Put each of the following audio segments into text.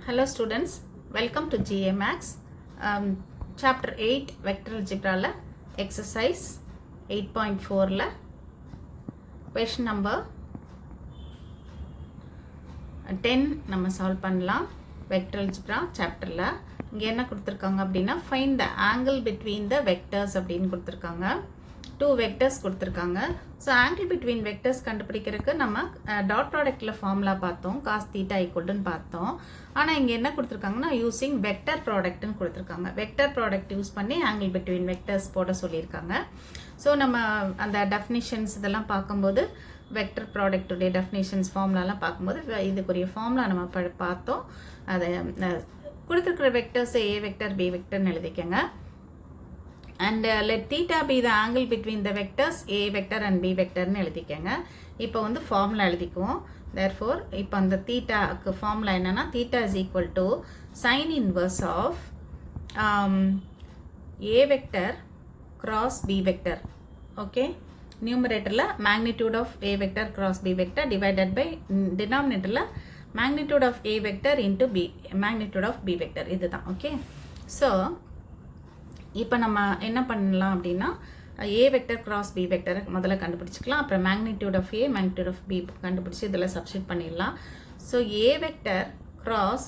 Hello students, welcome to GA Max. Chapter 8 Vector Algebra la exercise 8.4 la question number 10 நம்ம solve பண்ணலாம். Vector Algebra chapter la இங்க என்ன கொடுத்திருக்காங்க அப்படின்னா find the angle between the vectors அப்படின்னு கொடுத்திருக்காங்க. 2 vectors கொடுத்திருக்காங்க. So angle between vectors கண்டுபிடிக்கிறதுக்கு நம்ம dot productல formula பார்த்தோம். cos theta equal to பார்த்தோம். ஆனா இங்க என்ன கொடுத்திருக்காங்கன்னா using vector product ன்னு கொடுத்திருக்காங்க. vector product யூஸ் பண்ணி angle between vectors போட சொல்லியிருக்காங்க. So நம்ம அந்த definitions இதெல்லாம் பார்க்கும்போது vector product உடைய definitions formulaலாம் பார்க்கும்போது இதுக்குரிய formula நம்ம பார்த்தோம். அதை கொடுத்திருக்கிற vectors a vector b vector ன்னு எழுதிக்கங்க. And let theta be the angle between the vectors a vector and b vector ன்னு எழுதிக்கங்க. இப்போ வந்து formula எழுதிக்குவோம். Therefore இப்போ அந்த theta க்கு formula என்னன்னா theta is equal to sin inverse of a vector cross b vector. Okay, numeratorல magnitude of a vector cross b vector divided by denominatorல magnitude of a vector into b magnitude of b vector இதுதான். Okay, so இப்போ நம்ம என்ன பண்ணலாம் அப்படின்னா a vector cross b vector முதல்ல கண்டுபிடிச்சிக்கலாம். அப்புறம் magnitude of a magnitude of b கண்டுபிடிச்சி இதில் சப்ஸ்டிட் பண்ணிடலாம். So a vector cross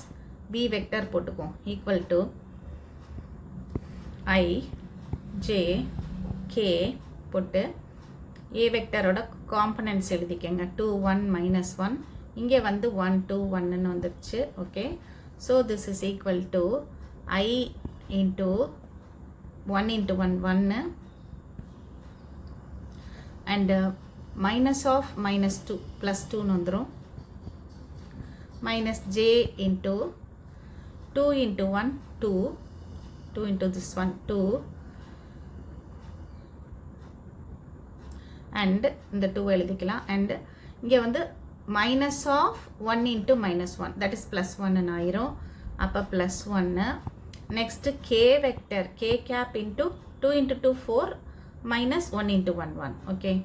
b vector போட்டுக்குவோம் equal to I j k போட்டு a vectorோட காம்பனன்ட்ஸ் எழுதிக்கங்க. 2 1 minus 1 இங்கே வந்து 1 2 1ன்னு வந்துருச்சு. Okay, so this is equal to I into 1 into 1 1 and minus of minus 2 plus 2 வந்துரும் minus j into 2 into 1 2 2 into this one 2 and இந்த 2 எழுதிக்கலாம். and இங்கே வந்து minus of 1 into minus 1 that is plus 1 ஆயிரும். அப்போ plus 1. next k vector k cap into 2 into 2 4 minus 1 into 1 1. okay,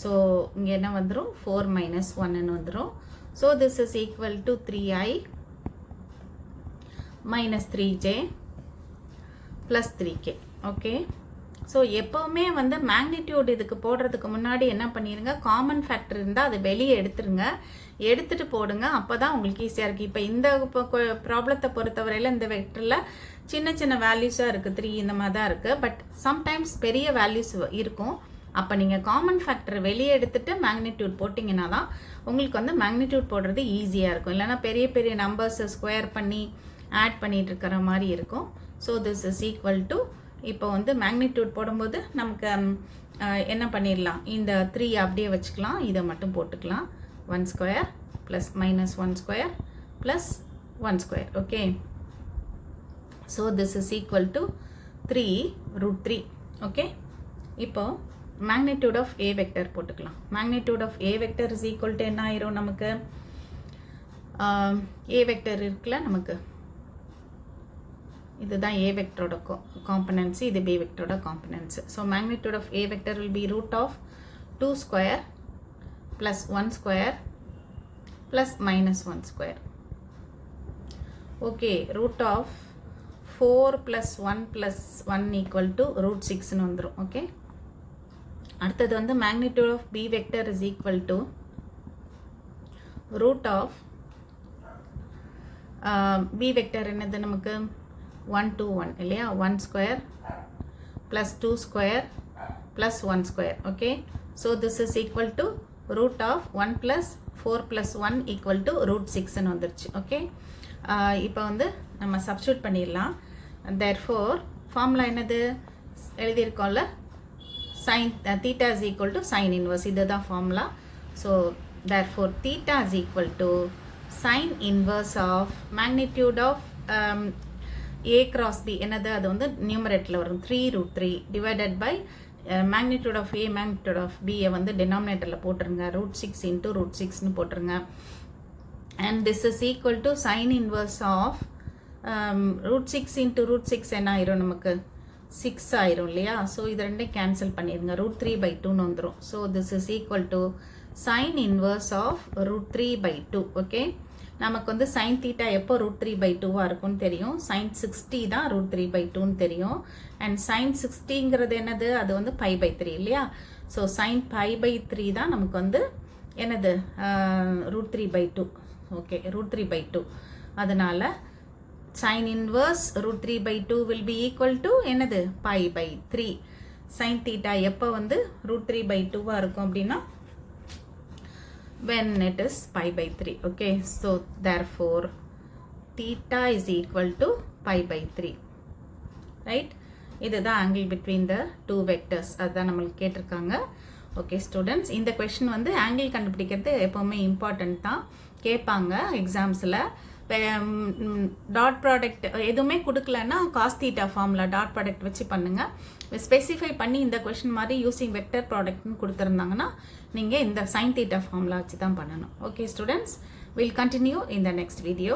so இங்க என்ன வந்துரும் 4 minus 1 ன்னு வந்துரும். so this is equal to 3i minus 3j plus 3k. okay, so எப்பவுமே வந்து magnitude இதுக்கு போடுறதுக்கு முன்னாடி என்ன பண்ணிருங்க, காமன் ஃபேக்டர் இருந்தால் அதை வெளியே எடுத்துட்டு போடுங்க. அப்போ தான் உங்களுக்கு ஈஸியாக இருக்குது. இப்போ இந்த ப்ராப்ளத்தை பொறுத்தவரையில் இந்த வெக்டரில் சின்ன சின்ன வேல்யூஸாக இருக்குது, 3 இந்த மாதிரி தான் இருக்குது. பட் சம்டைம்ஸ் பெரிய வேல்யூஸ் இருக்கும். அப்போ நீங்கள் காமன் ஃபேக்டர் வெளியே எடுத்துட்டு மேக்னிடியூட் போட்டிங்கன்னா தான் உங்களுக்கு வந்து மேக்னிடியூட் போடுறது ஈஸியாக இருக்கும். இல்லைனா பெரிய பெரிய நம்பர்ஸை ஸ்கொயர் பண்ணி ஆட் பண்ணிட்டு இருக்கிற மாதிரி இருக்கும். So this is equal to இப்போ வந்து மேக்னிடியூட் போடும்போது நமக்கு என்ன பண்ணிடலாம், இந்த 3 அப்படியே வச்சுக்கலாம், இதை மட்டும் போட்டுக்கலாம். 1 square plus minus 1 square plus 1 square. Okay, so this is equal to 3 root 3. Okay, இப்போ மேக்னிடியூட் ஆஃப் ஏ வெக்டர் போட்டுக்கலாம். Magnitude of a vector is equal to என்ன ஆயிரும், நமக்கு ஏ வெக்டர் இருக்குல்ல, நமக்கு இதுதான் a வெக்டரோட காம்பனன்ட்ஸ், இது b வெக்டரோட components. So magnitude of a vector will be root of 2 square plus 1 square plus minus 1 square. Okay, root of 4 plus 1 plus 1 equal to root 6ன்னு வந்துடும். ஓகே, அடுத்தது வந்து magnitude of b vector is equal to root of b vector என்னது நமக்கு 1 2 1 இல்லையா, 1 square plus 2 square plus 1 square. Okay, so this is equal to root of 1 plus 4 plus 1 equal to root 6ன்னு வந்துருச்சு. Okay, இப்போ வந்து நம்ம சப்ஸ்டியூட் பண்ணிடலாம். Therefore formula என்னது எழுதியிருக்கோம்ல, sine theta is equal to sine inverse, இதுதான் formula. So therefore theta is equal to sine inverse of magnitude of a cross b என்னது, அது வந்து நியூமரேட்டரில் வரும் 3 root 3 divided by magnitude of a magnitude of b வந்து டினாமினேட்டரில் போட்டுருங்க, root 6 into root 6ன்னு போட்டுருங்க. And this is equal to sine inverse of root 6 into root 6 என்ன ஆயிரும், நமக்கு 6 ஆயிரும் இல்லையா. ஸோ இது ரெண்டையும் கேன்சல் பண்ணிடுங்க, ரூட் 3/2ன்னு வந்துடும். So this is equal to sine inverse of root 3/2. Okay, நமக்கு வந்து sin theta எப்போ √3/2 இருக்கும்னு தெரியும். sin 60 தான் √3/2ன்னு தெரியும். அண்ட் sin 60ங்கிறது என்னது, அது வந்து π/3 இல்லையா. ஸோ sin π/3 தான் நமக்கு வந்து என்னது √3/2. ஓகே, √3/2. அதனால sin inverse √3/2 will be equal to என்னது π/3. sin theta எப்போ வந்து √3/2 இருக்கும் அப்படின்னா when it is π/3. okay, so therefore theta is equal to π/3, right. இதுதான் angle between the two vectors. அதுதான் நம்மளுக்கு கேட்டிருக்காங்க. ஓகே ஸ்டூடெண்ட்ஸ், இந்த கொஸ்டின் வந்து ஆங்கிள் கண்டுபிடிக்கிறது எப்போவுமே இம்பார்ட்டன்ட் தான், கேட்பாங்க எக்ஸாம்ஸில். டாட் ப்ராடக்ட் எதுவுமே கொடுக்கலன்னா cos theta formula dot product வச்சு பண்ணுங்கள். ஸ்பெசிஃபை பண்ணி இந்த கொஷின் மாதிரி யூஸிங் வெக்டர் ப்ராடக்ட்னு கொடுத்துருந்தாங்கன்னா நீங்கள் இந்த சைன் தீட்டா ஃபார்முலா வச்சு தான் பண்ணணும். Okay students, will continue in the next video.